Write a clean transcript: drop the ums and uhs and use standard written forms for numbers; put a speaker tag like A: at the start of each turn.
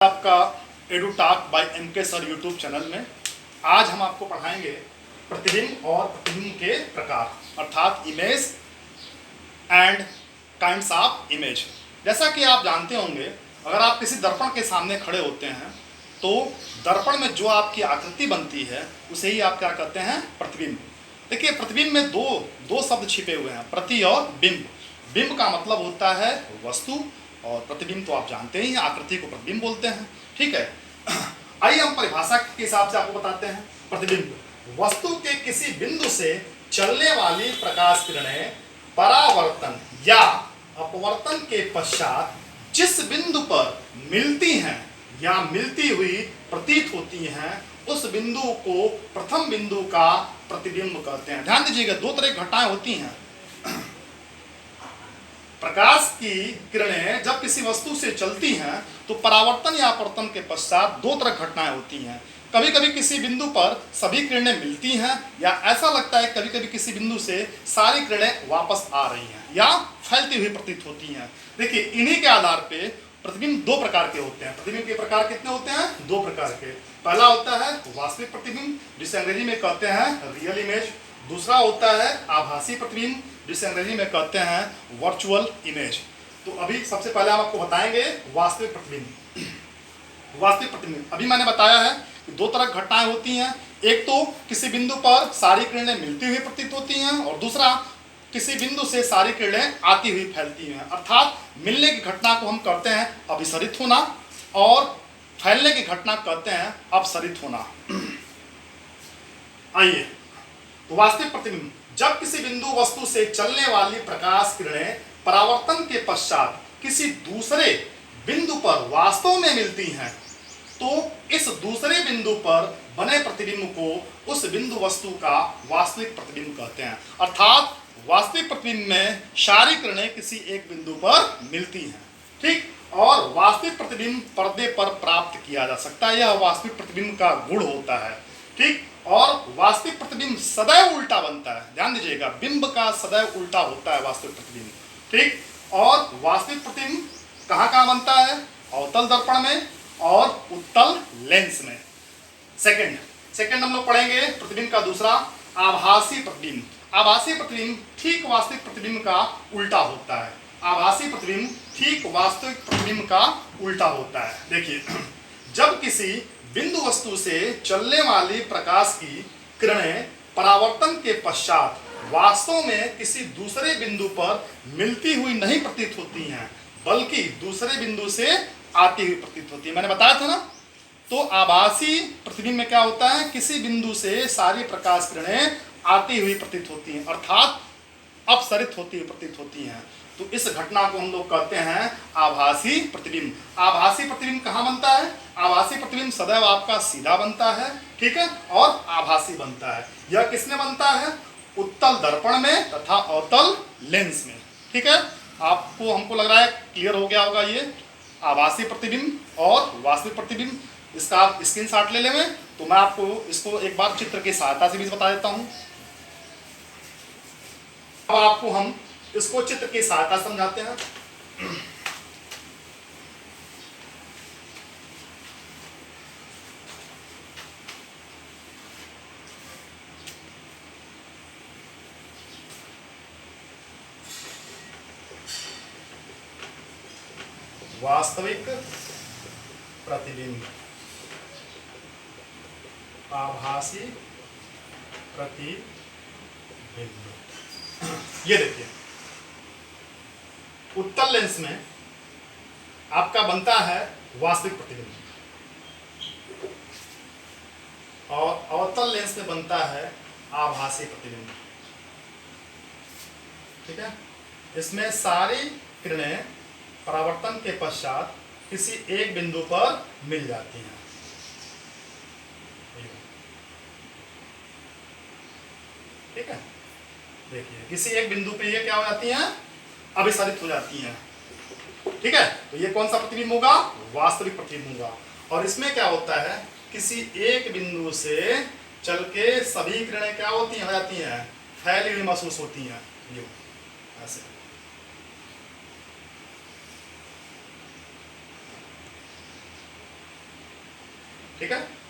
A: आपका EduTalk by MK sir YouTube channel में आज हम आपको पढ़ाएंगे प्रतिबिंब और प्रतिबिंब के प्रकार अर्थात image and kinds of image. जैसा कि आप जानते होंगे, अगर आप किसी दर्पण के सामने खड़े होते हैं तो दर्पण में जो आपकी आकृति बनती है उसे ही आप क्या कहते हैं, प्रतिबिंब। देखिए, प्रतिबिंब में दो शब्द छिपे हुए हैं, प्रति और बिंब। बिंब का मतलब होता है वस्तु और प्रतिबिंब तो आप जानते ही हैं, आकृति को प्रतिबिंब बोलते हैं। ठीक है, आइए हम परिभाषा के हिसाब से आपको बताते हैं। प्रतिबिंब वस्तु के किसी बिंदु से चलने वाली प्रकाश किरणें परावर्तन या अपवर्तन के पश्चात जिस बिंदु पर मिलती हैं या मिलती हुई प्रतीत होती हैं उस बिंदु को प्रथम बिंदु का प्रतिबिंब कहते हैं। ध्यान दीजिएगा, दो तरह की घटनाएं होती हैं। प्रकाश की किरणें जब किसी वस्तु से चलती हैं तो परावर्तन या अपवर्तन के पश्चात दो तरह घटनाएं होती हैं। कभी कभी किसी बिंदु पर सभी किरणें मिलती हैं या ऐसा लगता है कभी कभी किसी बिंदु से सारी किरणें वापस आ रही हैं या फैलती हुई प्रतीत होती हैं। देखिए, इन्हीं के आधार पे प्रतिबिंब दो प्रकार के होते हैं। प्रतिबिंब के प्रकार कितने होते हैं? दो प्रकार के। पहला होता है वास्तविक प्रतिबिंब, जिसे अंग्रेजी में कहते हैं रियल इमेज। दूसरा होता है आभासी प्रतिबिंब, जिसे अंग्रेजी में कहते हैं वर्चुअल इमेज। तो अभी सबसे पहले हम आपको बताएंगे वास्तविक प्रतिबिंब। वास्तविक प्रतिबिंब अभी मैंने बताया है कि दो तरह की घटनाएं होती हैं। एक तो किसी बिंदु पर सारी किरणें मिलती हुई प्रतीत होती हैं और दूसरा किसी बिंदु से सारी किरणें आती हुई फैलती हैं। अर्थात मिलने की घटना को हम कहते हैं अभिसरित होना और फैलने की घटना कहते हैं अपसरित होना। आइए, तो वास्तविक प्रतिबिंब जब किसी बिंदु वस्तु से चलने वाली प्रकाश किरणें परावर्तन के पश्चात किसी दूसरे बिंदु पर वास्तव में मिलती हैं तो इस दूसरे बिंदु पर बने प्रतिबिंब को उस बिंदु वस्तु का वास्तविक प्रतिबिंब कहते हैं। अर्थात वास्तविक प्रतिबिंब में सारी किरणें किसी एक बिंदु पर मिलती हैं, ठीक, और वास्तविक प्रतिबिंब पर्दे पर प्राप्त किया जा सकता है। यह वास्तविक प्रतिबिंब का गुण होता है, ठीक। और वास्तविक प्रतिबिंब सदैव उल्टा बनता है। ध्यान दीजिएगा, बिंब का सदैव उल्टा होता है वास्तविक प्रतिबिंब, ठीक। और वास्तविक प्रतिबिंब कहाँ बनता है? अवतल दर्पण में और उत्तल लेंस में। सेकंड हम लोग पढ़ेंगे प्रतिबिंब का दूसरा, आभासी प्रतिबिंब। आभासी प्रतिबिंब ठीक वास्तविक प्रतिबिंब का उल्टा होता है। आभासी प्रतिबिंब ठीक वास्तविक प्रतिबिंब का उल्टा होता है। देखिए, जब किसी बिंदु वस्तु से चलने वाली प्रकाश की किरणें परावर्तन के पश्चात वास्तव में किसी दूसरे बिंदु पर मिलती हुई नहीं प्रतीत होती हैं बल्कि दूसरे बिंदु से आती हुई प्रतीत होती है। मैंने बताया था ना। तो आभासी प्रतिबिंब में क्या होता है? किसी बिंदु से सारी प्रकाश किरणें आती हुई प्रतीत होती हैं अर्थात अपसरित होती हुई प्रतीत होती हैं। तो इस घटना को हम लोग कहते हैं आभासी प्रतिबिंब। आभासी प्रतिबिंब कहाँ बनता है? आभासी प्रतिबिंब सदैव आपका सीधा बनता है, ठीक है, और आभासी बनता है। यह किसमें बनता है? उत्तल दर्पण में तथा अवतल लेंस में, ठीक है। आपको हमको लग रहा है क्लियर हो गया होगा ये आभासी प्रतिबिंब और वास्तविक प्रतिबिंब। इसका आप स्क्रीनशॉट ले लेंगे तो मैं आपको इसको एक बार चित्र की सहायता से भी बता देता हूं। अब आपको हम इसको चित्र की सहायता समझाते हैं। वास्तविक प्रतिबिंब, आभासी प्रतिबिंब। ये देखिए, उत्तल लेंस में आपका बनता है वास्तविक प्रतिबिंब और अवतल लेंस में बनता है आभासी प्रतिबिंब, ठीक है। इसमें सारी किरणें परावर्तन के पश्चात किसी एक बिंदु पर मिल जाती हैं। ठीक है, देखिए किसी एक बिंदु पे ये क्या हो जाती हैं? अभिसरित हो जाती हैं, ठीक है। तो ये कौन सा प्रतिबिंब होगा? वास्तविक प्रतिबिंब होगा। और इसमें क्या होता है? किसी एक बिंदु से चल के सभी किरणें क्या होती हैं? हो जाती हैं, फैली हुई महसूस होती हैं, ये ऐसे। ठीक है।